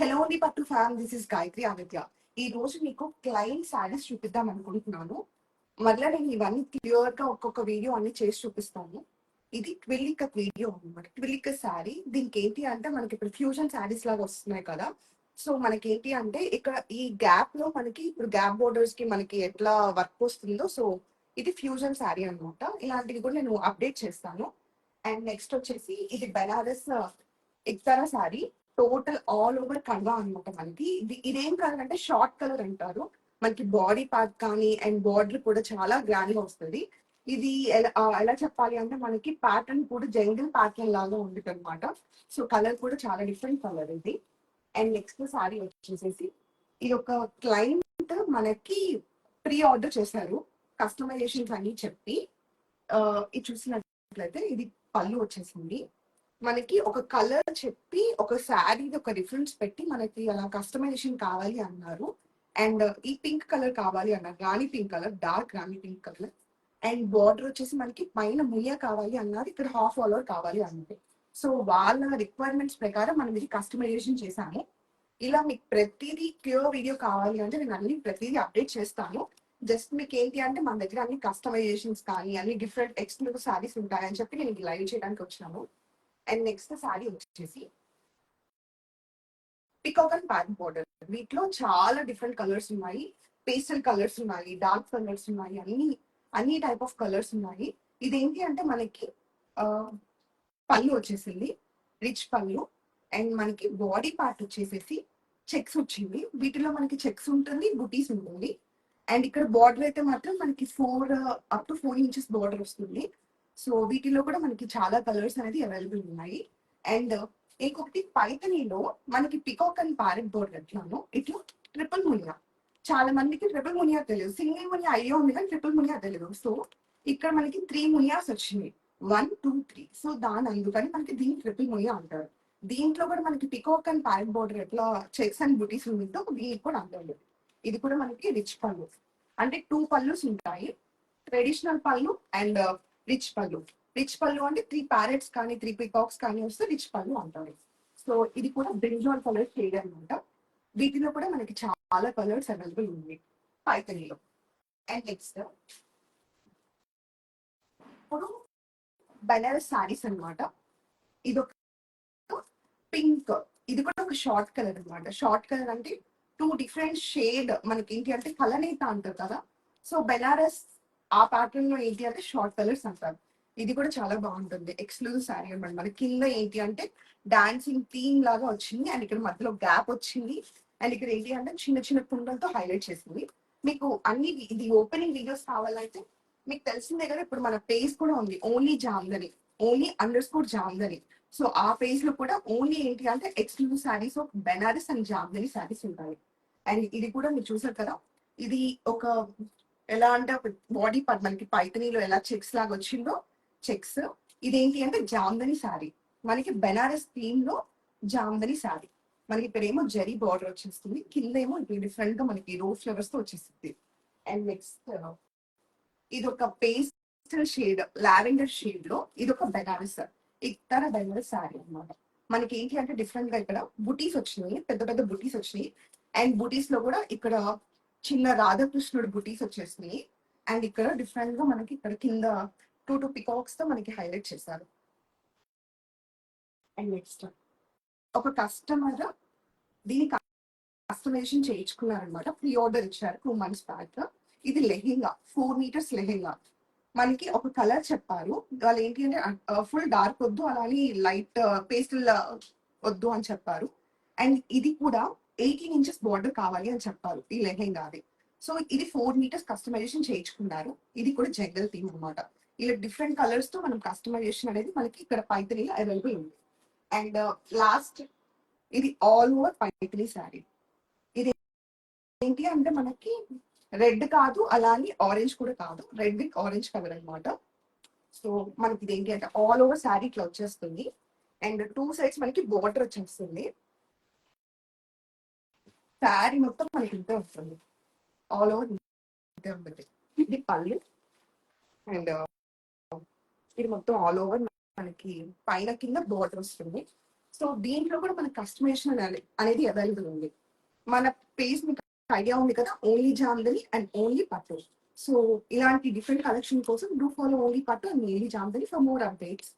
Hello అండి పట్టు ఫ్యామ్, దిస్ ఇస్ గాయత్రి ఆదిత్య. ఈ రోజు మీకు క్లయింట్ శారీస్ చూపిద్దాం అనుకుంటున్నాను. మళ్ళీ నేను ఇవన్నీ క్లియర్ గా ఒక్కొక్క వీడియో అన్ని చేసి చూపిస్తాను. ఇది ట్విల్లికత్ వీడియో అనమాట. ట్విల్లికత్ శారీ, దీనికి ఏంటి అంటే మనకి ఇప్పుడు ఫ్యూజన్ శారీస్ లాగా వస్తున్నాయి కదా. సో మనకి ఏంటి అంటే ఇక్కడ ఈ గ్యాప్ లో మనకి ఇప్పుడు గ్యాప్ బోర్డర్స్ కి మనకి ఎట్లా వర్క్ వస్తుందో, సో ఇది ఫ్యూజన్ శారీ అనమాట. ఇలాంటివి కూడా నేను అప్డేట్ చేస్తాను. అండ్ నెక్స్ట్ వచ్చేసి ఇది Banaras iktara sari, total all over కల్వా అనమాట. మనకి ఇదేం కాదంటే షార్ట్ కలర్ అంటారు. మనకి బాడీ పార్ట్ కానీ అండ్ బార్డర్ కూడా చాలా గ్రాండ్ గా వస్తుంది. ఇది ఎలా చెప్పాలి అంటే మనకి ప్యాటర్న్ కూడా జంగిల్ ప్యాటర్న్ లాగా ఉంటుంది అనమాట. సో కలర్ కూడా చాలా డిఫరెంట్ కలర్ ఇది. అండ్ నెక్స్ట్ సారీ వచ్చేసేసి ఇది ఒక క్లయింట్ మనకి ప్రీ ఆర్డర్ చేశారు, కస్టమైజేషన్స్ అన్ని చెప్పి. ఇది చూసినట్లయితే ఇది పళ్ళు వచ్చేసింది. మనకి ఒక కలర్ చెప్పి ఒక శారీ ఒక రిఫరెన్స్ పెట్టి మనకి అలా కస్టమైజేషన్ కావాలి అన్నారు. అండ్ ఈ పింక్ కలర్ కావాలి అన్నారు, rani pink colour, dark rani pink colour. And border వచ్చేసి మనకి పైన ముయ్య కావాలి అన్నారు, ఇక్కడ హాఫ్ ఆల్ ఓవర్ కావాలి అన్నది. సో వాళ్ళ రిక్వైర్మెంట్స్ ప్రకారం మనం ఇది కస్టమైజేషన్ చేశాము. ఇలా మీకు ప్రతిదీ క్లియర్ వీడియో కావాలి అంటే నేను అన్ని ప్రతిదీ అప్డేట్ చేస్తాను. జస్ట్ మీకు ఏంటి అంటే మన దగ్గర అన్ని కస్టమైజేషన్స్ కానీ అన్ని డిఫరెంట్ ఎక్స్క్లూజివ్ శారీస్ ఉంటాయని చెప్పి నేను లైవ్ చేయడానికి వచ్చినాము. అండ్ నెక్స్ట్ శారీ వచ్చేసి పికాక్ అండ్ ప్యారెట్ బోర్డర్. వీటిలో చాలా డిఫరెంట్ కలర్స్ ఉన్నాయి, పేస్టల్ కలర్స్ ఉన్నాయి, డార్క్ కలర్స్ ఉన్నాయి, అన్ని టైప్ ఆఫ్ కలర్స్ ఉన్నాయి. ఇదేంటి అంటే మనకి పళ్ళు వచ్చేసింది, రిచ్ పళ్ళు. అండ్ మనకి బాడీ పార్ట్ వచ్చేసేసి చెక్స్ వచ్చింది. వీటిలో మనకి చెక్స్ ఉంటుంది, బుటీస్ ఉంటుంది. అండ్ ఇక్కడ బార్డర్ అయితే మాత్రం మనకి 4 ఇంచెస్ బార్డర్ వస్తుంది. సో వీటిలో కూడా మనకి చాలా కలర్స్ అనేది అవైలబుల్ ఉన్నాయి. అండ్ ఇంకొకటి పైతనీలో మనకి పికాక్ అండ్ ప్యారెట్ బోర్డర్ ఎట్లానో ఇట్లా ట్రిపుల్ మునియా. చాలా మందికి ట్రిపుల్ మునియా తెలియదు, సింగిల్ మునియా అయ్యో ఉంది కానీ ట్రిపుల్ మునియా తెలియదు. సో ఇక్కడ మనకి 3 మునియాస్ వచ్చినాయి, 1, 2, 3. సో దాని అందుకని మనకి దీన్ని ట్రిపుల్ మునియా అంటారు. దీంట్లో కూడా మనకి పికాక్ అండ్ ప్యారెట్ బోర్డర్ ఎట్లా చెక్స్ అండ్ బుటీస్ ఉందో దీనికి కూడా అంటారు. ఇది కూడా మనకి రిచ్ పళ్ళు, అంటే 2 పళ్ళుస్ ఉంటాయి, ట్రెడిషనల్ పళ్ళు అండ్ రిచ్ పళ్ళు. రిచ్ పళ్ళు అంటే 3 ప్యారెట్స్ కానీ 3 పికాక్స్ కానీ వస్తే రిచ్ పళ్ళు అంటారు. సో ఇది కూడా బ్రింజాల్ కలర్ షేడ్ అనమాట. వీటిలో కూడా మనకి చాలా కలర్స్ అవైలబుల్ ఉంది పైతనీలో. అండ్ నెక్స్ట్ ఇప్పుడు బెనారస్ శారీస్ అనమాట. ఇది ఒక పింక్, ఇది కూడా ఒక షార్ట్ కలర్ అనమాట. షార్ట్ కలర్ అంటే 2 డిఫరెంట్ షేడ్ మనకి ఏంటి అంటే కలనేత అంటారు కదా. సో బెనారస్ ఆ ప్యాటర్న్ లో ఏంటి అంటే షార్ట్ కలర్స్ అంటారు. ఇది కూడా చాలా బాగుంటుంది, ఎక్స్క్లూజివ్ శారీ అనమాట. మన కింద ఏంటి అంటే డాన్సింగ్ థీమ్ లాగా వచ్చింది, అండ్ ఇక్కడ మధ్యలో గ్యాప్ వచ్చింది. అండ్ ఇక్కడ ఏంటి అంటే చిన్న చిన్న కుండలతో హైలైట్ చేసింది. మీకు అన్ని ఇది ఓపెనింగ్ వీడియోస్ కావాలంటే మీకు తెలిసిందే కదా, ఇప్పుడు మన పేజ్ కూడా ఉంది, only Jamdani, only _Jamdani. So ఆ పేజ్ లో కూడా ఓన్లీ ఏంటి అంటే exclusive saris of Banaras and Jamdani saris ఉంటాయి. అండ్ ఇది కూడా మీరు చూసారు కదా, ఇది ఒక ఎలా అంటే బాడీ పార్ట్ మనకి పైతనీలో ఎలా చెక్స్ లాగా వచ్చిందో చెక్స్, ఇదేంటి అంటే జామ్దని శారీ. మనకి బెనారస్ థీమ్ లో జామ్దని శారీ. మనకి ఇక్కడేమో జరీ బార్డర్ వచ్చేస్తుంది, కింద ఏమో డిఫరెంట్ గా మనకి రోజ్ ఫ్లవర్స్ తో వచ్చేస్తుంది. అండ్ నెక్స్ట్ ఇది ఒక పేస్టల్ షేడ్, లావెండర్ షేడ్ లో ఇది ఒక బెనారస్ ఇతర బెనారస్ శారీ అనమాట. మనకి ఏంటి అంటే డిఫరెంట్ గా ఇక్కడ బుటీస్ వచ్చినాయి, పెద్ద పెద్ద బుటీస్ వచ్చినాయి. అండ్ బుటీస్ లో కూడా ఇక్కడ చిన్న రాధాకృష్ణుడు బుటీస్ వచ్చేసినాయి. అండ్ ఇక్కడ డిఫరెంట్ గా మనకి ఇక్కడ కింద 2 పికాక్స్ తో మనకి హైలైట్ చేశారు. అండ్ నెక్స్ట్ ఒక కస్టమర్ దీని కస్టమైజేషన్ చేయించుకున్నారనమాట, ప్రీ ఆర్డర్ ఇచ్చారు 2 months బ్యాక్. ఇది లెహెంగా, 4 meters లెహెంగా. మనకి ఒక కలర్ చెప్పారు, వాళ్ళు ఏంటి అంటే ఫుల్ డార్క్ వద్దు, అలానే లైట్ పేస్టల్ వద్దు అని చెప్పారు. అండ్ ఇది కూడా 18 inches బార్డర్ కావాలి అని చెప్పారు ఈ లెహెంగాది. సో ఇది 4 meters కస్టమైజేషన్ చేయించుకున్నారు. ఇది కూడా జంగల్ థీమ్ అనమాట. ఇలా డిఫరెంట్ కలర్స్ తో మనం కస్టమైజేషన్ అనేది మనకి ఇక్కడ పైతనీలో అవైలబుల్ ఉంది. అండ్ లాస్ట్ ఇది ఆల్ ఓవర్ పైతనీ శారీ. ఇది ఏంటి అంటే మనకి రెడ్ కాదు, అలానే ఆరెంజ్ కూడా కాదు, రెడ్ విత్ ఆరెంజ్ కలర్ అనమాట. సో మనకి ఇది ఏంటి అంటే ఆల్ ఓవర్ శారీ ఇట్లా వచ్చేస్తుంది. అండ్ 2 sides మనకి బార్డర్ వచ్చేస్తుంది. శారీ మొత్తం మనకి ఇంతే వస్తుంది, ఆల్ ఓవర్ ఇంతే ఉంటుంది. ఇది పళ్ళు. అండ్ ఇది మొత్తం ఆల్ ఓవర్ మనకి పైన కింద బార్డర్ వస్తుంది. సో దీంట్లో కూడా మన కస్టమైజేషన్ అనేది అవైలబుల్ ఉంది. మన పేజ్ మీకు ఐడియా ఉంది కదా, ఓన్లీ జామ్దని అండ్ ఓన్లీ పట్టు. సో ఇలాంటి డిఫరెంట్ కలెక్షన్ కోసం డూ ఫాలో ఓన్లీ పట్టు and only Jamdani for more updates.